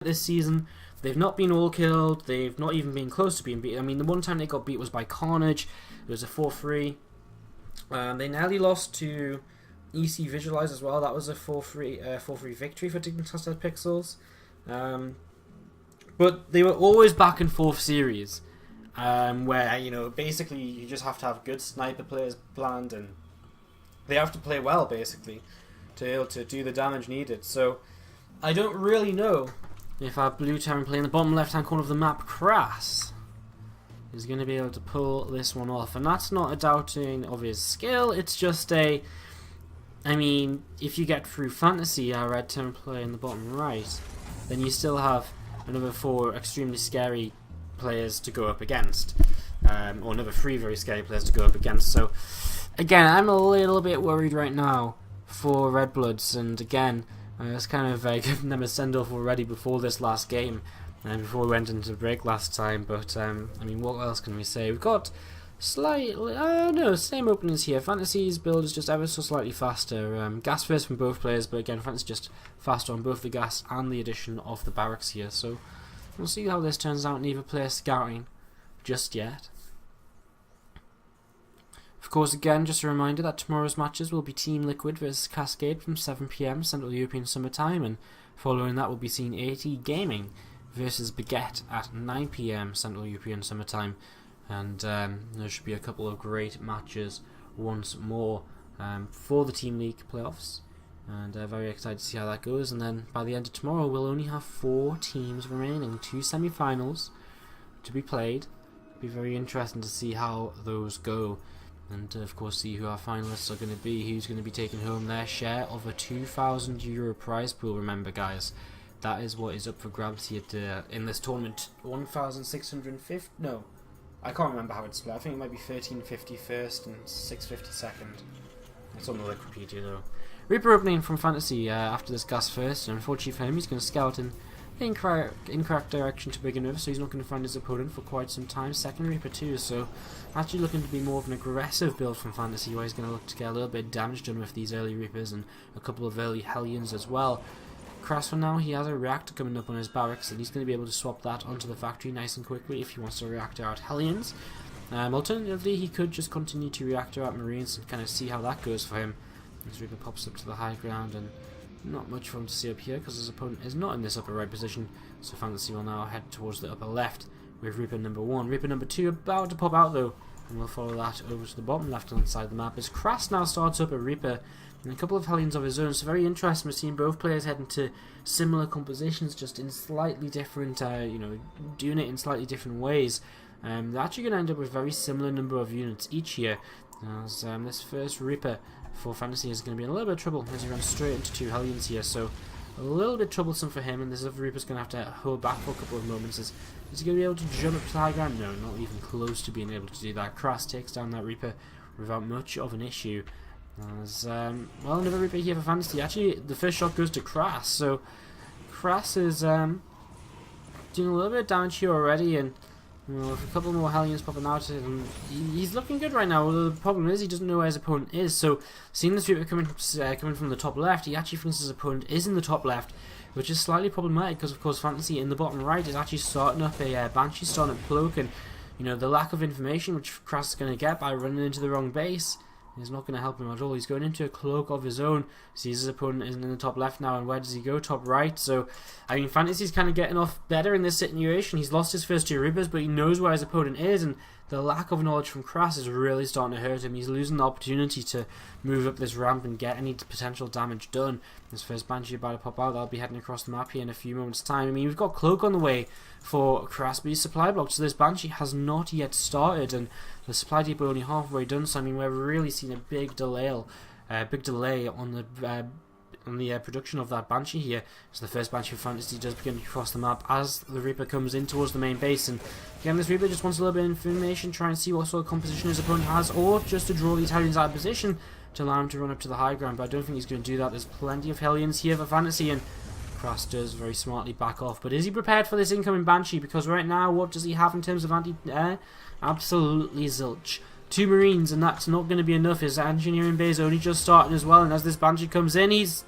this season. They've not been all killed. They've not even been close to being beat. I mean, the one time they got beat was by Carnage. It was a 4-3. They nearly lost to EC Visualize as well. That was a 4-3 victory for Dignitas Pixels. But they were always back and forth series, where, you know, basically you just have to have good sniper players planned, and they have to play well basically to be able to do the damage needed. So I don't really know if our blue Terran player in the bottom left hand corner of the map, KrasS, is going to be able to pull this one off. And that's not a doubting of his skill, it's just a, I mean, if you get through FanTaSy, our red Terran player in the bottom right, then you still have another 4 extremely scary players to go up against, or another 3 very scary players to go up against. So again, I'm a little bit worried right now for Redbloods, and again, it's kind of given them a send-off already before this last game, and before we went into break last time. But I mean, what else can we say? We've got slightly, no, same openings here. FanTaSy's build is just ever so slightly faster. Gas first from both players, but again, FanTaSy just faster on both the gas and the addition of the barracks here. So we'll see how this turns out. Neither player scouting just yet. Of course, again, just a reminder that tomorrow's matches will be Team Liquid versus Cascade from 7 PM Central European Summer Time, and following that we'll be seeing AT Gaming versus Baguette at 9 PM Central European Summer Time. And there should be a couple of great matches once more for the Team League playoffs, and very excited to see how that goes. And then by the end of tomorrow we'll only have 4 teams remaining, 2 semi-finals to be played. It'll be very interesting to see how those go, and of course see who our finalists are going to be, who's going to be taking home their share of a €2,000 prize pool. Remember guys, that is what is up for grabs here in this tournament. 1,650, no, I can't remember how it's split. I think it might be 1350 first and 650 second. It's on the Wikipedia though. Reaper opening from FanTaSy after this gas first, and unfortunately for him, he's going to scout in the incorrect direction to begin with, so he's not going to find his opponent for quite some time. Second Reaper too, so actually looking to be more of an aggressive build from FanTaSy, where he's going to look to get a little bit of damage done with these early Reapers and a couple of early Hellions as well. KrasS for now, he has a reactor coming up on his barracks, and he's going to be able to swap that onto the factory nice and quickly if he wants to reactor out Hellions. Alternatively, he could just continue to reactor out Marines and kind of see how that goes for him. This Reaper pops up to the high ground, and not much for him to see up here because his opponent is not in this upper right position. So FanTaSy will now head towards the upper left with Reaper number 1. Reaper number 2 about to pop out though, and we'll follow that over to the bottom left hand side of the map as KrasS now starts up a Reaper and a couple of Hellions of his own. So very interesting. We're seeing both players heading to similar compositions, just in slightly different, you know, doing it in slightly different ways. They're actually going to end up with a very similar number of units each here, as this first Reaper for FanTaSy is going to be in a little bit of trouble as he runs straight into 2 Hellions here. So a little bit troublesome for him, and this other Reaper's going to have to hold back for a couple of moments. Is he going to be able to jump up to the high ground? No, not even close to being able to do that. KrasS takes down that Reaper without much of an issue. As, well, another Reaper here for FanTaSy. Actually, the first shot goes to KrasS, so KrasS is doing a little bit of damage here already, and you know, with a couple more Hellions popping out, and he's looking good right now. Although the problem is he doesn't know where his opponent is. So seeing this Reaper coming from the top left, he actually thinks his opponent is in the top left, which is slightly problematic because of course FanTaSy in the bottom right is actually starting up a Banshee, starting up Cloak, and you know, the lack of information which KrasS is going to get by running into the wrong base is not going to help him at all. He's going into a Cloak of his own. Sees his opponent isn't in the top left now, and where does he go? Top right. So, I mean, FanTaSy's kind of getting off better in this situation. He's lost his first 2 Reapers, but he knows where his opponent is, and the lack of knowledge from KrasS is really starting to hurt him. He's losing the opportunity to move up this ramp and get any potential damage done. This first Banshee about to pop out. That'll be heading across the map here in a few moments' time. I mean, we've got Cloak on the way for KrasS, but he's supply blocked, so this Banshee has not yet started, and the supply depot only halfway done. So I mean, we're really seeing a big delay on the production of that Banshee here. So the first Banshee of FanTaSy does begin to cross the map as the Reaper comes in towards the main base, and again this Reaper just wants a little bit of information, try and see what sort of composition his opponent has, or just to draw the Italians out of position to allow him to run up to the high ground. But I don't think he's going to do that. There's plenty of Hellions here for FanTaSy, and KrasS does very smartly back off. But is he prepared for this incoming Banshee? Because right now, what does he have in terms of anti-air? Absolutely zilch. 2 Marines, and that's not going to be enough. His engineering bay is only just starting as well, and as this Banshee comes in, he's